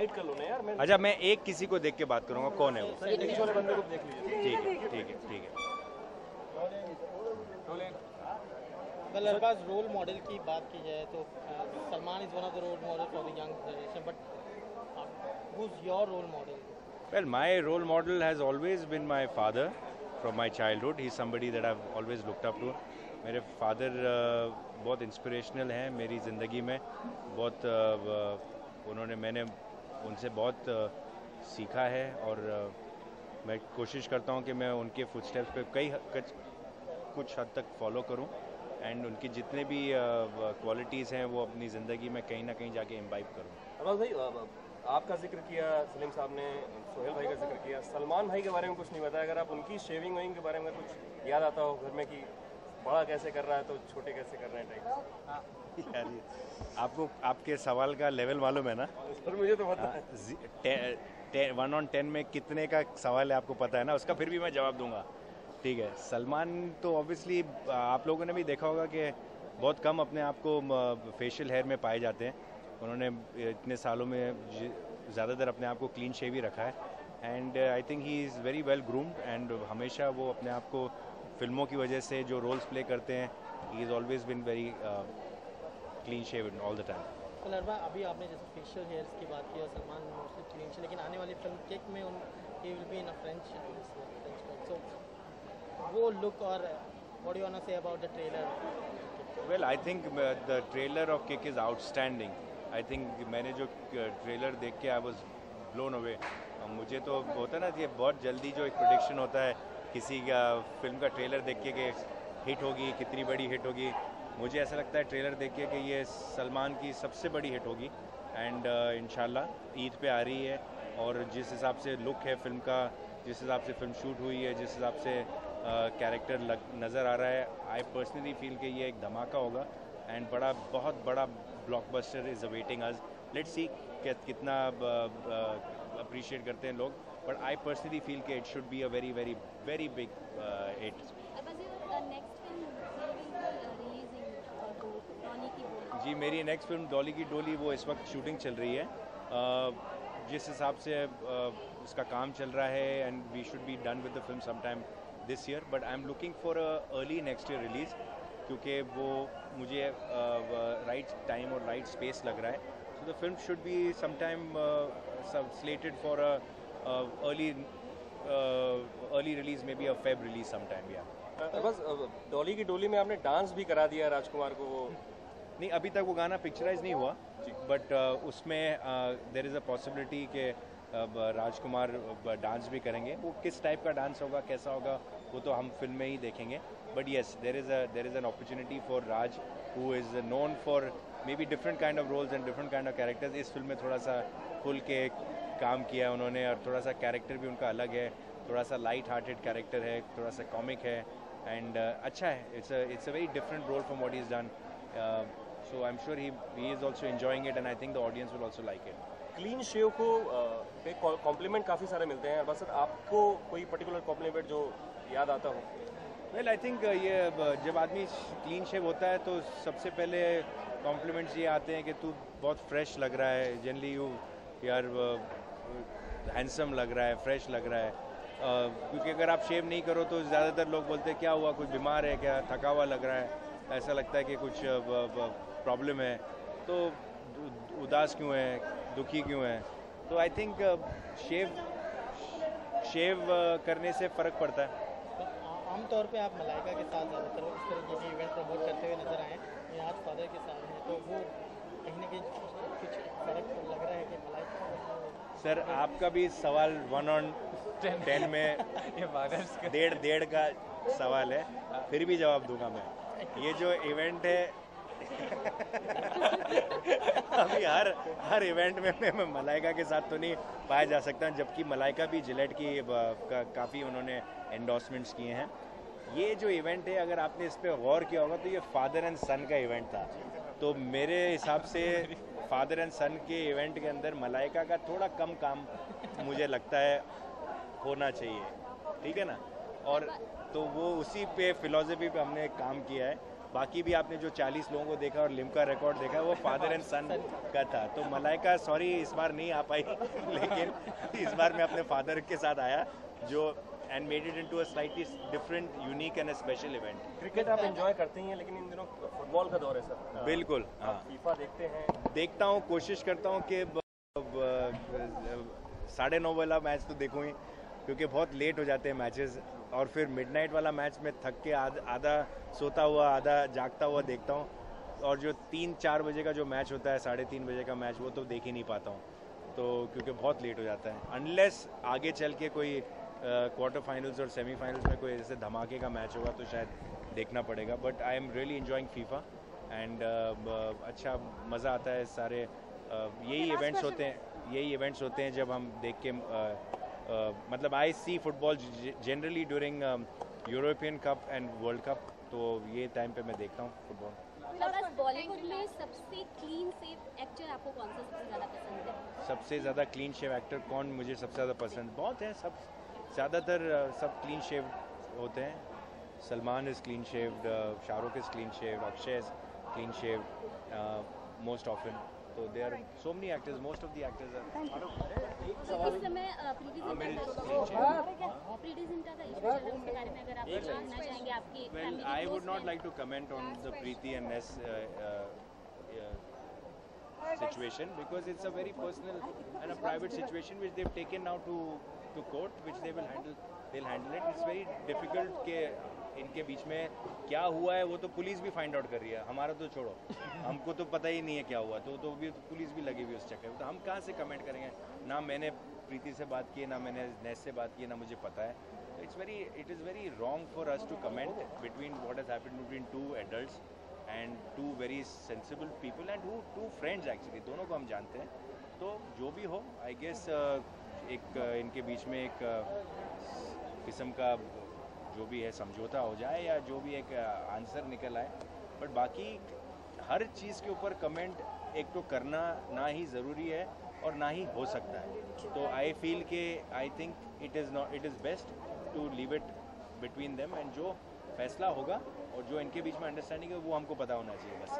Tight कर लो ना यार। अच्छा, मैं एक किसी को देख के बात करूंगा, कौन है वो? इंग्लिश वाले बंदे को देख लीजिए। ठीक है ठीक है ठीक है। वेल अरबाज, रोल मॉडल की बात की जाए तो Salman is one of the role model for the young generation, but who is your role model? Well, my role model has always been my father from my childhood. He's somebody that I've always looked up to. मेरे father बहुत inspirational हैं मेरी ज़िंदगी में, बहुत मैंने उनसे बहुत सीखा है, और मैं कोशिश करता हूँ कि मैं उनके फुटस्टेप्स पे कुछ हद तक फॉलो करूँ, एंड उनकी जितने भी क्वालिटीज़ हैं वो अपनी ज़िंदगी में कहीं ना कहीं जाके इम्बाइब करूँ। अरबाज भाई, आपका जिक्र किया, सलीम साहब ने सोहेल भाई का जिक्र किया, सलमान भाई के बारे में कुछ नहीं बताया। अगर आप उनकी शेविंग वेविंग के बारे में कुछ याद आता हो घर में कि बड़ा कैसे कर रहा है तो छोटे कैसे कर रहे हैं टाइप? यार आपको आपके सवाल का लेवल मालूम है ना सर? मुझे तो पता है। 1 on 10 में कितने का सवाल है आपको पता है ना, उसका फिर भी मैं जवाब दूंगा। ठीक है, सलमान तो ऑब्वियसली आप लोगों ने भी देखा होगा कि बहुत कम अपने आप को फेशियल हेयर में पाए जाते हैं। उन्होंने इतने सालों में ज़्यादातर अपने आप को क्लीन शेव ही रखा है, and I think he is very well groomed, and हमेशा वो अपने आप को फिल्मों की वजह से जो रोल्स प्ले करते हैं, he is always been very clean shaven all the time. अरबा, अभी आपने जैसे फेशियल हेयर्स की बात की और सलमान मोस्टली क्लीन शेव, लेकिन आने वाली फिल्म किक में ही will be in a French cut, so वो लुक, और what do you want to say about the trailer? Well, I think the trailer of Kick is outstanding. I think मैंने जो trailer देख के I was blown away. मुझे तो होता है ना कि बहुत जल्दी जो एक प्रेडिक्शन होता है किसी का फिल्म का ट्रेलर देख के कि हिट होगी, कितनी बड़ी हिट होगी। मुझे ऐसा लगता है ट्रेलर देख के कि ये सलमान की सबसे बड़ी हिट होगी, एंड इंशाल्लाह ईद पे आ रही है, और जिस हिसाब से लुक है फिल्म का, जिस हिसाब से फिल्म शूट हुई है, जिस हिसाब से कैरेक्टर नज़र आ रहा है, आई पर्सनली फील कि ये एक धमाका होगा, एंड बहुत बड़ा blockbuster is awaiting us. Let's see कितना अप्रिशिएट करते हैं लोग, बट आई पर्सनली फील कि it should be a very very very big hit. जी, मेरी नेक्स्ट फिल्म डॉली की डोली, वो इस वक्त शूटिंग चल रही है। जिस हिसाब से उसका काम चल रहा है, and we should be done with the film some time this year, but I am looking for a early next year release, क्योंकि वो मुझे राइट टाइम और राइट स्पेस लग रहा है। So the film should be some time slated for early release, maybe a Feb release some time. या बस डॉली की डोली में आपने डांस भी करा दिया राजकुमार को। वो नहीं, अभी तक वो गाना पिक्चराइज नहीं हुआ, बट उसमें देयर इज़ अ पॉसिबिलिटी कि राजकुमार डांस भी करेंगे। वो किस टाइप का डांस होगा, कैसा होगा, वो तो हम फिल्म में ही देखेंगे। But yes, there is an opportunity for Raj, who is known for maybe different kind of roles and different kind of characters. इस फिल्म में थोड़ा सा खुल के काम किया है उन्होंने, और थोड़ा सा कैरेक्टर भी उनका अलग है, थोड़ा सा लाइट हार्टेड कैरेक्टर है, थोड़ा सा कॉमिक है, एंड अच्छा है। It's a very different role from what he is done, so I am sure he is also enjoying it, and I think the audience will also like it. Clean shave को पे complement काफ़ी सारे मिलते हैं। बस sir, आपको कोई particular complement जो याद आता हो? वेल, आई थिंक ये जब आदमी क्लीन शेव होता है तो सबसे पहले कॉम्प्लीमेंट्स ये आते हैं कि तू बहुत फ्रेश लग रहा है, जनरली यू यार हैंडसम लग रहा है, फ्रेश लग रहा है। क्योंकि अगर आप शेव नहीं करो तो ज़्यादातर लोग बोलते हैं क्या हुआ, कुछ बीमार है क्या, थका हुआ लग रहा है, ऐसा लगता है कि कुछ प्रॉब्लम है, तो उदास क्यों है, दुखी क्यों है। तो आई थिंक शेव करने से फ़र्क पड़ता है। आमतौर पे आप मलाइका के साथ ज़्यादातर इस तरह के इवेंट प्रमोट करते हुए नजर आए, ये आज फादर के साथ हैं, तो वो कहीं ना कहीं कुछ फ़र्क तो लग रहा है कि मलाइका। सर, आपका भी सवाल 1 on 10 में डेढ़ का सवाल है, फिर भी जवाब दूंगा मैं। ये जो इवेंट है अभी हर इवेंट में मैं मलाइका के साथ तो नहीं पाया जा सकता, जबकि मलाइका भी जिलेट की काफ़ी उन्होंने एंडोर्समेंट्स किए हैं। ये जो इवेंट है, अगर आपने इस पर गौर किया होगा तो ये फादर एंड सन का इवेंट था, तो मेरे हिसाब से फादर एंड सन के इवेंट के अंदर मलाइका का थोड़ा कम काम मुझे लगता है होना चाहिए, ठीक है ना। और तो वो उसी पे फिलॉसफी पे हमने काम किया है, बाकी भी आपने जो 40 लोगों को देखा और लिम्का रिकॉर्ड देखा वो फादर एंड सन का था। तो मलाइका सॉरी इस बार नहीं आ पाई लेकिन इस बार मैं अपने फादर के साथ आया जो and made it into a slightly different unique and special event. Cricket आप एंजॉय करते ही हैं लेकिन इन दिनों फुटबॉल का दौर है सर। बिल्कुल हाँ, फीफा देखते हैं? देखता हूँ, कोशिश करता हूँ कि 9:30 वाला मैच तो देखूँ ही, क्योंकि बहुत लेट हो जाते हैं मैचेस, और फिर मिडनाइट वाला मैच में थक के आधा सोता हुआ आधा जागता हुआ देखता हूँ, और जो 3-4 बजे का जो मैच होता है 3:30 बजे का मैच वो तो देख ही नहीं पाता हूँ, तो क्योंकि बहुत लेट हो जाता है। अनलेस आगे चल के कोई क्वार्टर फाइनल्स और सेमीफाइनल्स में कोई ऐसे धमाके का मैच होगा तो शायद देखना पड़ेगा। But I am really enjoying FIFA and अच्छा मज़ा आता है। सारे यही इवेंट्स होते हैं जब हम देख के मतलब I see football generally during European cup and world cup, तो ये टाइम पे मैं देखता हूँ फुटबॉल। बॉलीवुड में सबसे क्लीन सेव एक्टर आपको कौन सा सबसे ज़्यादा पसंद है? सबसे ज़्यादा क्लीन शेव एक्टर कौन मुझे सबसे ज़्यादा पसंद? बहुत हैं, सब ज़्यादातर सब क्लीन शेव होते हैं। Salman is clean shaved, Shahrukh is clean shaved, Akshay is clean shaved most often, तो they are so many actors, most of the actors are. इस समय प्रीति जिंटा का इशू चल रहा है, उसके बारे में अगर आप कुछ कहना चाहेंगे आपकी Well, I would not like to comment on the Preeti and Ness situation because it's a very personal and a private situation which they've taken now to court, which they will handle. They'll handle it. It's very difficult कि इनके बीच में क्या हुआ है वो तो police भी find out कर रही है, हमारा तो छोड़ो, हमको तो पता ही नहीं है क्या हुआ, तो भी पुलिस भी लगी हुई उस चक्कर में, तो हम कहाँ से कमेंट करेंगे? ना मैंने प्रीति से बात की है, ना मैंने नेस से बात की है, ना मुझे पता है। It is very wrong for us to comment between what has happened between two adults and two very sensible people and two friends actually, दोनों को हम जानते हैं। तो जो भी हो, I guess एक इनके बीच में एक किस्म का जो भी है समझौता हो जाए या जो भी एक आंसर निकल आए, बट बाकी हर चीज़ के ऊपर कमेंट एक तो करना ना ही ज़रूरी है और ना ही हो सकता है। तो आई फील के I think it is best to leave it between them, and जो फैसला होगा और जो इनके बीच में अंडरस्टैंडिंग है वो हमको पता होना चाहिए बस।